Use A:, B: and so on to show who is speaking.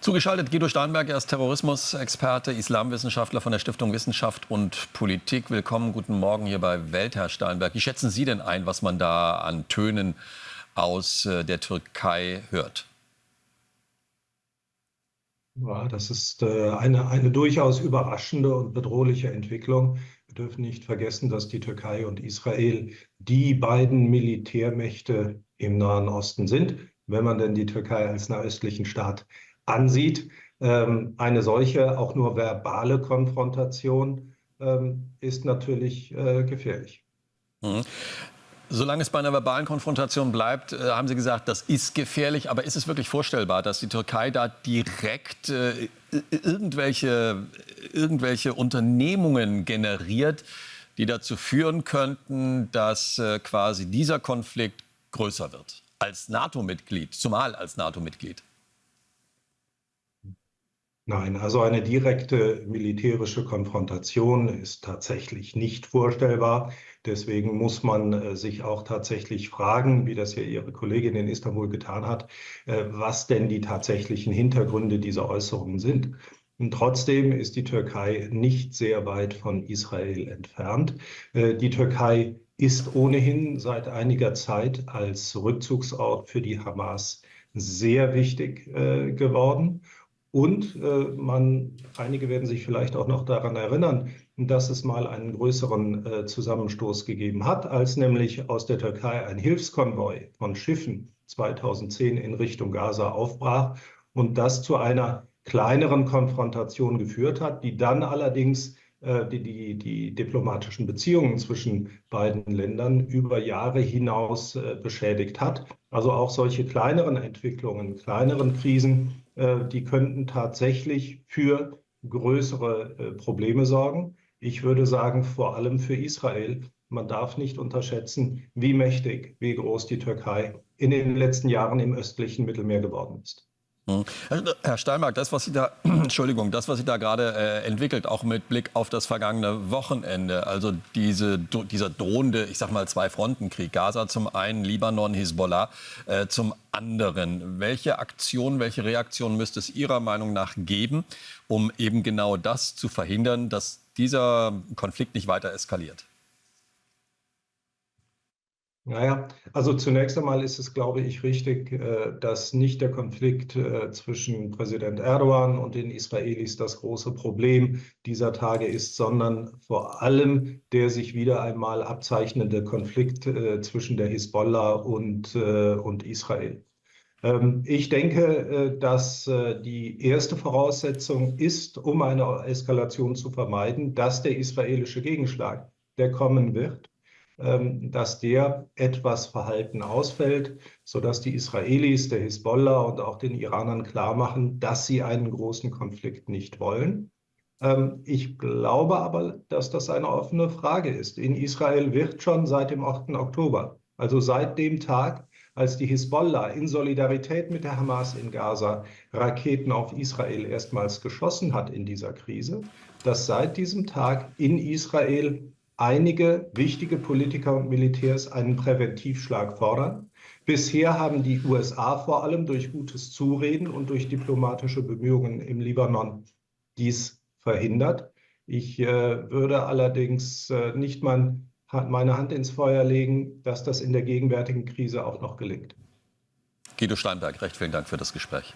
A: Zugeschaltet Guido Steinberg, er ist Terrorismusexperte, Islamwissenschaftler von der Stiftung Wissenschaft und Politik. Willkommen, guten Morgen hier bei Welt, Herr Steinberg. Wie schätzen Sie denn ein, was man da an Tönen aus der Türkei hört?
B: Ja, das ist eine durchaus überraschende und bedrohliche Entwicklung. Wir dürfen nicht vergessen, dass die Türkei und Israel die beiden Militärmächte im Nahen Osten sind, wenn man denn die Türkei als nahöstlichen Staat ansieht. Eine solche, auch nur verbale Konfrontation ist natürlich gefährlich.
A: Mhm. Solange es bei einer verbalen Konfrontation bleibt, haben Sie gesagt, das ist gefährlich. Aber ist es wirklich vorstellbar, dass die Türkei da direkt irgendwelche Unternehmungen generiert, die dazu führen könnten, dass quasi dieser Konflikt größer wird? Als NATO-Mitglied, zumal als NATO-Mitglied.
B: Nein, also eine direkte militärische Konfrontation ist tatsächlich nicht vorstellbar. Deswegen muss man sich auch tatsächlich fragen, wie das ja Ihre Kollegin in Istanbul getan hat, was denn die tatsächlichen Hintergründe dieser Äußerungen sind. Und trotzdem ist die Türkei nicht sehr weit von Israel entfernt. Die Türkei ist ohnehin seit einiger Zeit als Rückzugsort für die Hamas sehr wichtig geworden. Und einige werden sich vielleicht auch noch daran erinnern, dass es mal einen größeren Zusammenstoß gegeben hat, als nämlich aus der Türkei ein Hilfskonvoi von Schiffen 2010 in Richtung Gaza aufbrach und das zu einer kleineren Konfrontation geführt hat, die dann allerdings die diplomatischen Beziehungen zwischen beiden Ländern über Jahre hinaus beschädigt hat. Also auch solche kleineren Entwicklungen, kleineren Krisen, die könnten tatsächlich für größere Probleme sorgen. Ich würde sagen, vor allem für Israel. Man darf nicht unterschätzen, wie mächtig, wie groß die Türkei in den letzten Jahren im östlichen Mittelmeer geworden ist.
A: Herr Steinberg, das, was Sie da, Entschuldigung, das, was Sie da gerade entwickelt, auch mit Blick auf das vergangene Wochenende, also dieser drohende, ich sag mal, Zwei-Fronten-Krieg, Gaza zum einen, Libanon, Hisbollah zum anderen. Welche Aktion, welche Reaktion müsste es Ihrer Meinung nach geben, um eben genau das zu verhindern, dass dieser Konflikt nicht weiter eskaliert?
B: Naja, also zunächst einmal ist es, glaube ich, richtig, dass nicht der Konflikt zwischen Präsident Erdogan und den Israelis das große Problem dieser Tage ist, sondern vor allem der sich wieder einmal abzeichnende Konflikt zwischen der Hisbollah und Israel. Ich denke, dass die erste Voraussetzung ist, um eine Eskalation zu vermeiden, dass der israelische Gegenschlag, der kommen wird, dass der etwas verhalten ausfällt, sodass die Israelis, der Hisbollah und auch den Iranern klar machen, dass sie einen großen Konflikt nicht wollen. Ich glaube aber, dass das eine offene Frage ist. In Israel wird schon seit dem 8. Oktober, also seit dem Tag, als die Hisbollah in Solidarität mit der Hamas in Gaza Raketen auf Israel erstmals geschossen hat in dieser Krise, dass seit diesem Tag in Israel einige wichtige Politiker und Militärs einen Präventivschlag fordern. Bisher haben die USA vor allem durch gutes Zureden und durch diplomatische Bemühungen im Libanon dies verhindert. Ich würde allerdings nicht meine Hand ins Feuer legen, dass das in der gegenwärtigen Krise auch noch gelingt.
A: Guido Steinberg, recht vielen Dank für das Gespräch.